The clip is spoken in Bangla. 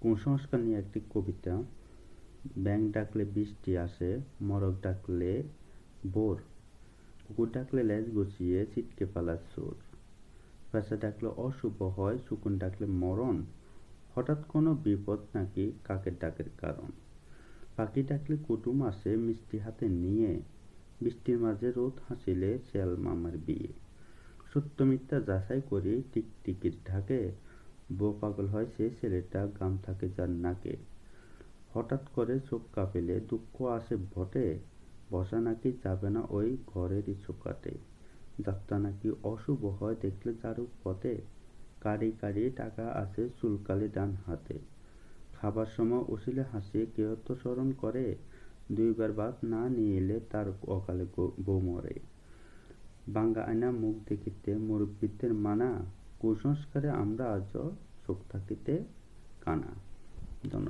কুসংস্কার নিয়ে একটি কবিতা। ব্যাঙ ডাকলে বৃষ্টি আসে, মোরগ ডাকলে বোর, কুকুর ডাকলে লেজ গুছিয়ে ছিটকে পালায় চোর, পেঁচা ডাকলে অশুভ হয়, শকুন ডাকলে মরণ, হঠাৎ কোনো বিপদ নাকি কাকের ডাকের কারণ, পাখি ডাকলে কুটুম আসে মিষ্টি হাতে নিয়ে, বৃষ্টির মাঝে রোদ হাসিলে শেয়াল মামার বিয়ে, সত্য মিথ্যা যাচাই করি টিকটিকির ঢাকে, বউ পাগল হয় সে ছেলেটা গাম থাকে যার নাকে, হঠাৎ করে চোখ কাঁপিলে দুঃখ আসে বটে, বসা নাকি যাবে না ওই ঘরেরই চৌকাঠে, যাত্রা নাকি অশুভ হয় দেখলে চারুর পথে, কাঁড়ি কাঁড়ি টাকা আছে চুলকালি ডান হাতে, খাবার সময় উঠিলে হাসি কেউ তো স্মরণ করে, দুইবার ভাত না নিলে তার অকালে বউ মরে, ভাঙা আয়না মুখ দেখিতে মুরব্বিদের মানা, কুসংস্কারে আমরা আজও চোখ থাকিতে কানা। ধন্যবাদ।